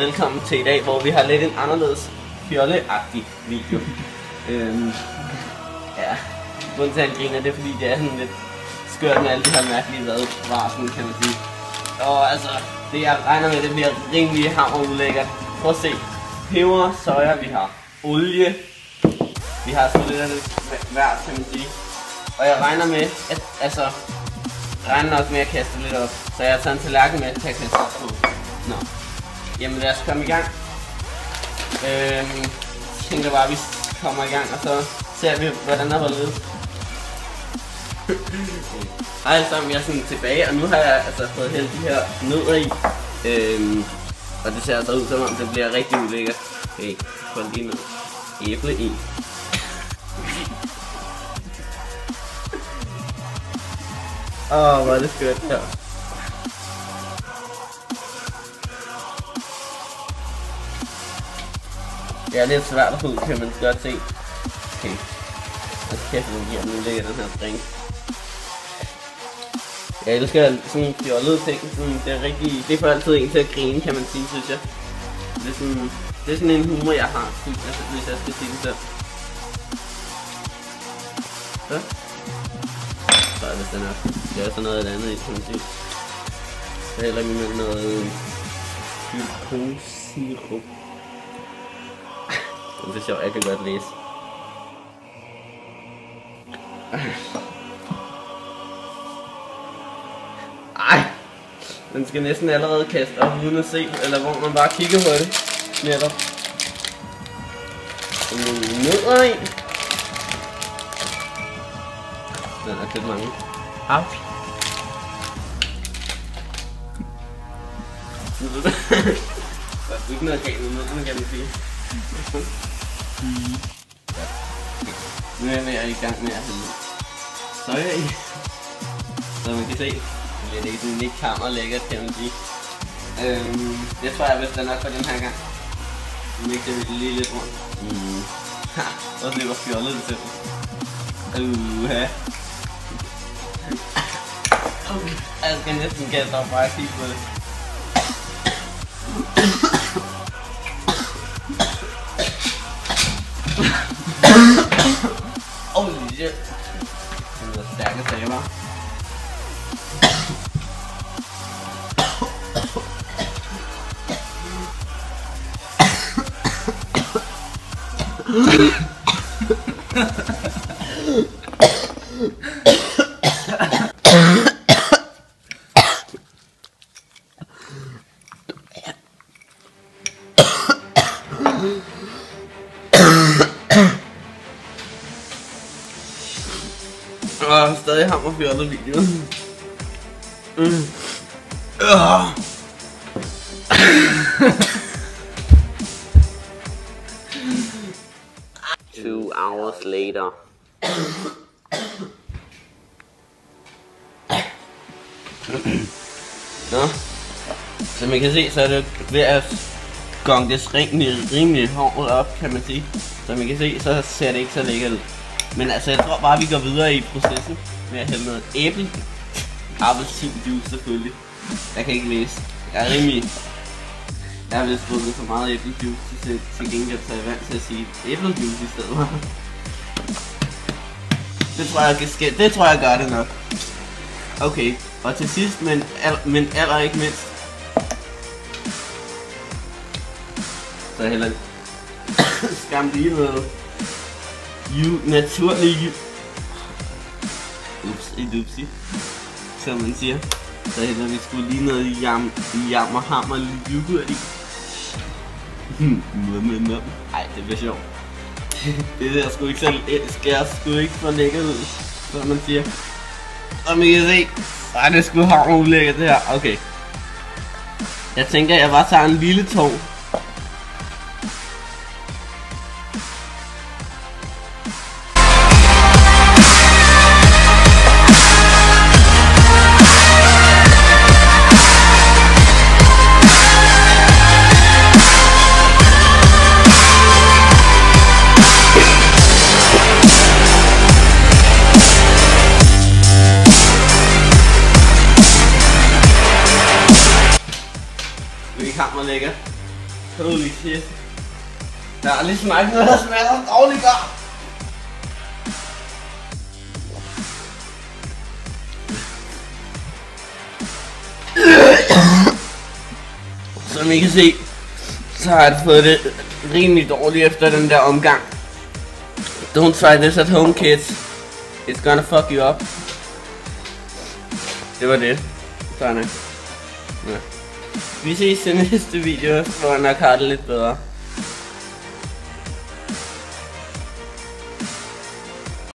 velkommen til i dag, hvor vi har lidt en anderledes fjolleagtig video. Ja, grunden til at han griner, det er fordi det er sådan lidt skørt med alle de her mærkelige vadvarsel, kan man sige. Og altså, det jeg regner med, det bliver rimelig hammerulækkert. Prøv at se. Peber, soja, vi har olie. Vi har sådan lidt af det hver, kan man sige. Og jeg regner med, at regner også med at kaste lidt op. Så jeg har taget en tallerken med til at kaste op på. Nå. Jamen lad os komme i gang. Jeg tænker bare, at vi kommer i gang, og så ser vi, hvordan der var ledet. Hej alle sammen, jeg er sådan tilbage, og nu har jeg altså fået hældt de her nødder i. Og det ser altså ud som om det bliver rigtig ulækkert. Okay, prøv lige noget æble i. Hvor er det skørt her. Det er lidt svært at få ud, kan man godt se. Okay. Og kæft, nu giver den ulækkert den her drink. Jeg elsker sådan fjollede ting. Sådan, det er rigtig, det får altid en til at grine, kan man sige, synes jeg. Det er sådan en humor, jeg har, synes jeg, hvis jeg skal sige det selv. Så er det sådan her. Det er sådan noget andet i, kan man sige. Så hælder vi med noget glukosinsirup. Det er sjovt, jeg kan godt læse. Ej! Den skal næsten allerede kaste op uden at se, eller hvor man bare kigger på det. Netop. Nogle nødder i. Den er lidt mange. Au! Der er ikke noget galt med nødderne, kan man sige. Nu er jeg i gang med at hælde soja i. Så man kan se, det er sådan lidt kammerlækkert, kan man sige. Det tror jeg vist er nok for den her gang. Nu mixer vi det lige lidt rundt. Ha! Og se hvor fjollet det ser ud. Jeg skal næsten kaste op bare at kigge på det. Holy shit. Det er stærke sager. Stadig hammerfjollet video. Two hours later. Nå, som man kan se, så er det ved at gonge det rimelig hårdt op, kan man sige. Som man kan se, så ser det ikke så lækkert ud. Men altså, jeg tror bare, vi går videre i processen med at hælde noget æble. Appelsinjuice selvfølgelig. Jeg kan ikke læse. Jeg er rimelig... Jeg har vist drukket så meget æblejuice til gengæld, så jeg er vant til at sige æblejuice i stedet. Det tror jeg gør det nok. Okay, og til sidst, men aller ikke mindst, så hælder skam lige noget naturlig upsi, som man siger. Så hælder vi sgu lige noget jam og hammer lidt yoghurt i. Ej, det bliver sjovt. Det der sgu ikke så skærer sgu ikke for lækkert ud, som man siger. Og man kan se, ej, det er sgu hammer ulækkert det her. Okay. Jeg tænker, jeg bare tager en lille tår. Hammerlækkert. Holy shit. Jeg har aldrig smagt noget, der smager så dårligt godt. Som I kan se, så har jeg fået det rimelig dårligt efter den der omgang. Don't try this at home, kids. It's gonna fuck you up. Det var det. Sådan. Ja. Vi ses i næste video, hvor jeg nok har det lidt bedre.